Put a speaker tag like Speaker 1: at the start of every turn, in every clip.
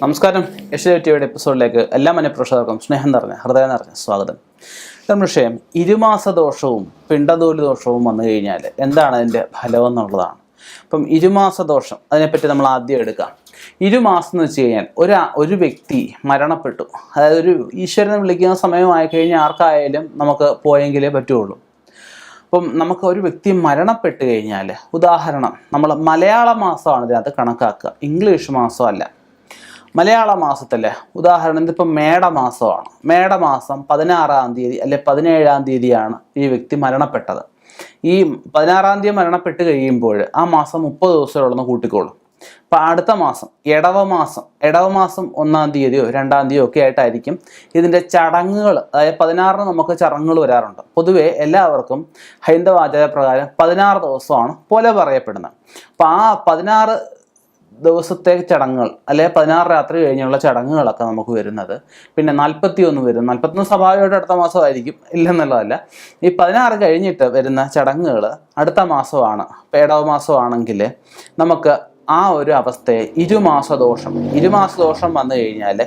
Speaker 1: നമസ്കാരം. ഏഷ്യാനെറ്റ് ടിവിയുടെ എപ്പിസോഡിലേക്ക് എല്ലാ മനഃപ്രേക്ഷകർക്കും സ്നേഹം നിറഞ്ഞ ഹൃദയം നിറഞ്ഞ സ്വാഗതം. വിഷയം ഇരുമാസ ദോഷവും പിണ്ടനൂല് ദോഷവും വന്നു കഴിഞ്ഞാൽ എന്താണ് അതിൻ്റെ ഫലം എന്നുള്ളതാണ്. അപ്പം ഇരുമാസ ദോഷം അതിനെപ്പറ്റി നമ്മൾ ആദ്യം എടുക്കാം. ഇരുമാസം എന്ന് വെച്ച് കഴിഞ്ഞാൽ ഒരു വ്യക്തി മരണപ്പെട്ടു, അതായത് ഒരു ഈശ്വരനെ വിളിക്കുന്ന സമയമായി കഴിഞ്ഞാൽ ആർക്കായാലും നമുക്ക് പോയെങ്കിലേ പറ്റുള്ളൂ. അപ്പം നമുക്ക് ഒരു വ്യക്തി മരണപ്പെട്ട് കഴിഞ്ഞാൽ, ഉദാഹരണം നമ്മൾ മലയാള മാസമാണ് ഇതിനകത്ത് കണക്കാക്കുക, ഇംഗ്ലീഷ് മാസമല്ല. മലയാള മാസത്തിലെ ഉദാഹരണം ഇതിപ്പോൾ മേടമാസമാണ്. മേടമാസം 16-ാം തീയതി അല്ലെ 17-ാം തീയതിയാണ് ഈ വ്യക്തി മരണപ്പെട്ടത്. ഈ 16-ാം തീയതി മരണപ്പെട്ട് കഴിയുമ്പോൾ ആ മാസം 30 ദിവസമുള്ളെന്ന് കൂട്ടിക്കോളും. അപ്പം അടുത്ത മാസം ഇടവമാസം 1-ാം തീയതിയോ 2-ാം തീയതിയോ ഒക്കെ ആയിട്ടായിരിക്കും ഇതിൻ്റെ ചടങ്ങുകൾ. അതായത് 16-ന് നമുക്ക് ചടങ്ങുകൾ വരാറുണ്ട്. പൊതുവെ എല്ലാവർക്കും ഹൈന്ദവ ആചാരപ്രകാരം 16 ദിവസമാണ് പൊല പറയപ്പെടുന്നത്. അപ്പം ആ 16 ദിവസത്തെ ചടങ്ങുകൾ അല്ലെ 16 രാത്രി കഴിഞ്ഞുള്ള ചടങ്ങുകളൊക്കെ നമുക്ക് വരുന്നത് പിന്നെ 41 വരും. 41 സ്വാഭാവികമായിട്ട് അടുത്ത മാസമായിരിക്കും, ഇല്ലെന്നുള്ളതല്ല. ഈ 16 കഴിഞ്ഞിട്ട് വരുന്ന ചടങ്ങുകൾ അടുത്ത മാസമാണ്. ഇടവ മാസമാണെങ്കിൽ നമുക്ക് ആ ഒരു അവസ്ഥയെ ഇരുമാസ ദോഷം വന്നു കഴിഞ്ഞാൽ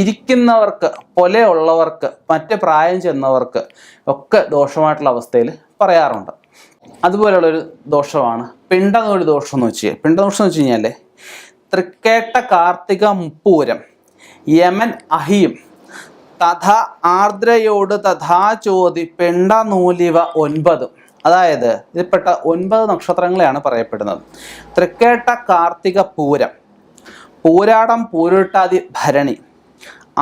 Speaker 1: ഇരിക്കുന്നവർക്ക്, പൊലയുള്ളവർക്ക്, മറ്റ് പ്രായം ചെന്നവർക്ക് ഒക്കെ ദോഷമായിട്ടുള്ള അവസ്ഥയിൽ പറയാറുണ്ട്. അതുപോലെയുള്ളൊരു ദോഷമാണ് പിണ്ടനൂല് ദോഷം എന്ന് വെച്ച് കഴിഞ്ഞാൽ തൃക്കേട്ട കാർത്തിക മുപ്പൂരം യമൻ അഹിയും തഥാ ആർദ്രയോട് തഥാ ചോതി പിണ്ടനൂലിവ 9. അതായത് ഇതിൽപ്പെട്ട 9 നക്ഷത്രങ്ങളെയാണ് പറയപ്പെടുന്നത്. തൃക്കേട്ട കാർത്തിക പൂരം, പൂരാടം പൂരുട്ടാതി ഭരണി,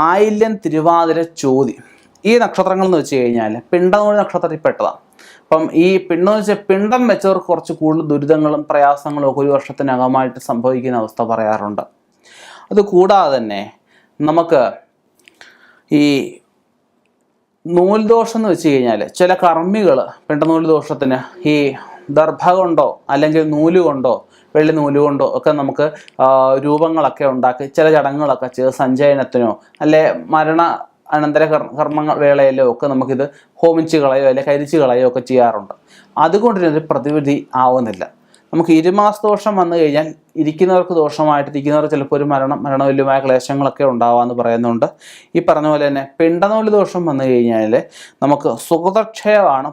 Speaker 1: ആയില്യം തിരുവാതിര ചോതി. ഈ നക്ഷത്രങ്ങൾ എന്ന് വെച്ച് കഴിഞ്ഞാൽ പിണ്ടനൂല് നക്ഷത്രത്തിൽപ്പെട്ടതാണ്. അപ്പം ഈ പിണ്ടം വെച്ചവർക്ക് കുറച്ച് കൂടുതൽ ദുരിതങ്ങളും പ്രയാസങ്ങളും ഒക്കെ ഒരു വർഷത്തിനകമായിട്ട് സംഭവിക്കുന്ന അവസ്ഥ പറയാറുണ്ട്. അതുകൂടാതെ തന്നെ നമുക്ക് ഈ നൂൽദോഷം എന്ന് വെച്ച് കഴിഞ്ഞാൽ ചില കർമ്മികൾ പിണ്ടനൂല് ദോഷത്തിന് ഈ ദർഭ കൊണ്ടോ അല്ലെങ്കിൽ നൂല് കൊണ്ടോ വെള്ളി നൂല് കൊണ്ടോ ഒക്കെ നമുക്ക് രൂപങ്ങളൊക്കെ ഉണ്ടാക്കി ചില ചടങ്ങുകളൊക്കെ ചെയ്ത് സഞ്ചയനത്തിനോ അല്ലെ അനന്തര കർമ്മങ്ങൾ വേളയിലോ ഒക്കെ നമുക്കിത് ഹോമിച്ച് കളയോ അല്ലെങ്കിൽ കരിച്ച് കളയോ ഒക്കെ ചെയ്യാറുണ്ട്. അതുകൊണ്ട് ഇതിനൊരു പ്രതിവിധി ആവുന്നില്ല. നമുക്ക് ഇരുമാസ ദോഷം വന്നു കഴിഞ്ഞാൽ ഇരിക്കുന്നവർക്ക് ദോഷമായിട്ട് ഇരിക്കുന്നവർ ചിലപ്പോൾ ഒരു മരണതുല്യമായ ക്ലേശങ്ങളൊക്കെ ഉണ്ടാവാമെന്ന് പറയുന്നുണ്ട്. ഈ പറഞ്ഞ പോലെ തന്നെ പിണ്ടനൂല് ദോഷം വന്നു കഴിഞ്ഞാൽ നമുക്ക് സുഹൃതക്ഷയമാണ്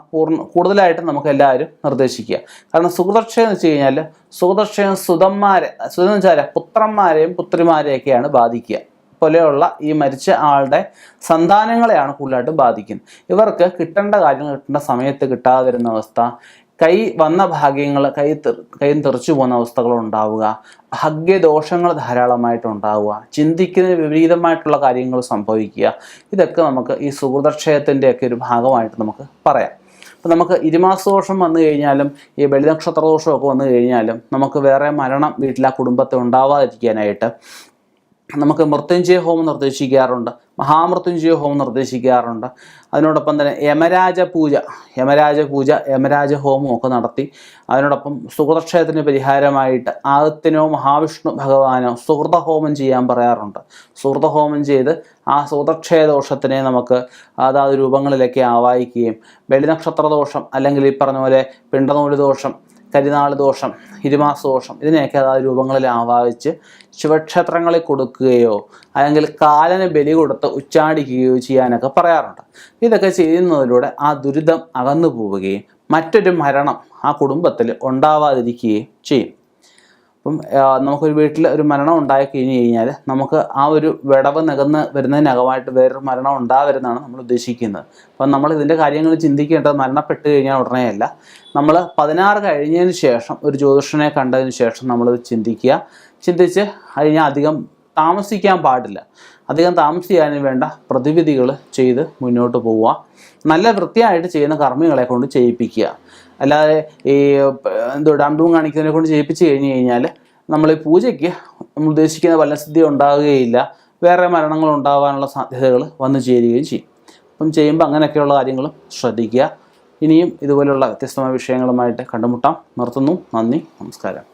Speaker 1: കൂടുതലായിട്ടും നമുക്ക് എല്ലാവരും നിർദ്ദേശിക്കുക. കാരണം സുഹൃതക്ഷയം എന്ന് വെച്ച് കഴിഞ്ഞാൽ സുഹൃതക്ഷയം സുതെന്ന് വെച്ചാൽ പുത്രന്മാരെയും പുത്രിമാരെയൊക്കെയാണ് ബാധിക്കുക. പോലെയുള്ള ഈ മരിച്ച ആളുടെ സന്താനങ്ങളെയാണ് കൂടുതലായിട്ട് ബാധിക്കുന്നത്. ഇവർക്ക് കിട്ടേണ്ട കാര്യങ്ങൾ കിട്ടേണ്ട സമയത്ത് കിട്ടാതെ വരുന്ന അവസ്ഥ, കൈ വന്ന ഭാഗ്യങ്ങൾ കൈ തെറിച്ചു പോകുന്ന അവസ്ഥകൾ ഉണ്ടാവുക, ഭാഗ്യദോഷങ്ങൾ ധാരാളമായിട്ട് ഉണ്ടാവുക, ചിന്തിക്കുന്നതിന് വിപരീതമായിട്ടുള്ള കാര്യങ്ങൾ സംഭവിക്കുക. ഇതൊക്കെ നമുക്ക് ഈ സുഹൃതക്ഷയത്തിൻ്റെയൊക്കെ ഒരു ഭാഗമായിട്ട് നമുക്ക് പറയാം. അപ്പം നമുക്ക് ഇരുമാസ ദോഷം വന്നു കഴിഞ്ഞാലും ഈ ബലിനക്ഷത്ര ദോഷമൊക്കെ വന്നു കഴിഞ്ഞാലും നമുക്ക് വേറെ മരണം വീട്ടിൽ ആ കുടുംബത്തെ ഉണ്ടാവാതിരിക്കാനായിട്ട് നമുക്ക് മൃത്യുഞ്ജയ ഹോമം നിർദ്ദേശിക്കാറുണ്ട്, മഹാമൃത്യുഞ്ജയ ഹോമം നിർദ്ദേശിക്കാറുണ്ട്. അതിനോടൊപ്പം തന്നെ യമരാജ ഹോമം ഒക്കെ നടത്തി അതിനോടൊപ്പം സുഹൃതക്ഷയത്തിന് പരിഹാരമായിട്ട് ആദിത്യനോ മഹാവിഷ്ണു ഭഗവാനോ സുഹൃതഹോമം ചെയ്യാൻ പറയാറുണ്ട്. സുഹൃതഹോമം ചെയ്ത് ആ സുഹൃതക്ഷയ ദോഷത്തിനെ നമുക്ക് അതാത് രൂപങ്ങളിലേക്ക് ആവാഹിക്കുകയും ബലിനക്ഷത്ര ദോഷം അല്ലെങ്കിൽ ഈ പറഞ്ഞ പോലെ പിണ്ടനൂല് ദോഷം, കരിനാൾ ദോഷം, ഇരുമാസ ദോഷം ഇതിനെയൊക്കെ അതായത് രൂപങ്ങളിൽ ആവാഹിച്ച് ശിവക്ഷേത്രങ്ങളിൽ കൊടുക്കുകയോ അല്ലെങ്കിൽ കാലന് ബലി കൊടുത്ത് ഉച്ചാടിക്കുകയോ ചെയ്യാനൊക്കെ പറയാറുണ്ട്. ഇതൊക്കെ ചെയ്യുന്നതിലൂടെ ആ ദുരിതം അകന്നു പോവുകയും മറ്റൊരു മരണം ആ കുടുംബത്തിൽ ഉണ്ടാവാതിരിക്കുകയും ചെയ്യും. അപ്പം നമുക്കൊരു വീട്ടിൽ ഒരു മരണം ഉണ്ടായി കഴിഞ്ഞ് കഴിഞ്ഞാൽ നമുക്ക് ആ ഒരു വിടവ് വരുന്നതിനകമായിട്ട് വേറൊരു മരണം ഉണ്ടാവരുതെന്നാണ് നമ്മൾ ഉദ്ദേശിക്കുന്നത്. അപ്പം നമ്മൾ ഇതിൻ്റെ കാര്യങ്ങൾ ചിന്തിക്കേണ്ടത് മരണപ്പെട്ട് കഴിഞ്ഞാൽ ഉടനെയല്ല, നമ്മൾ 16 കഴിഞ്ഞതിന് ശേഷം ഒരു ജ്യോതിഷനെ കണ്ടതിന് ശേഷം നമ്മളിത് ചിന്തിച്ച് കഴിഞ്ഞാൽ അധികം താമസിക്കാൻ പാടില്ല. അധികം താമസിക്കാനും വേണ്ട പ്രതിവിധികൾ ചെയ്ത് മുന്നോട്ട് പോവുക. നല്ല വൃത്തിയായിട്ട് ചെയ്യുന്ന കർമ്മികളെ കൊണ്ട് ചെയ്യിപ്പിക്കുക. അല്ലാതെ ഈ ഡംഡും കാണിക്കുന്നതിനെ കൊണ്ട് ചെയ്യിപ്പിച്ച് കഴിഞ്ഞാൽ നമ്മൾ ഈ പൂജയ്ക്ക് നമ്മൾ ഉദ്ദേശിക്കുന്ന ഫലസിദ്ധി ഉണ്ടാവുകയില്ല, വേറെ മരണങ്ങൾ ഉണ്ടാകാനുള്ള സാധ്യതകൾ വന്നു ചേരുകയും ചെയ്യും. അപ്പം ചെയ്യുമ്പോൾ അങ്ങനെയൊക്കെയുള്ള കാര്യങ്ങൾ ശ്രദ്ധിക്കുക. ഇനിയും ഇതുപോലുള്ള വ്യത്യസ്തമായ വിഷയങ്ങളുമായിട്ട് കണ്ടുമുട്ടാം. നിർത്തുന്നു. നന്ദി, നമസ്കാരം.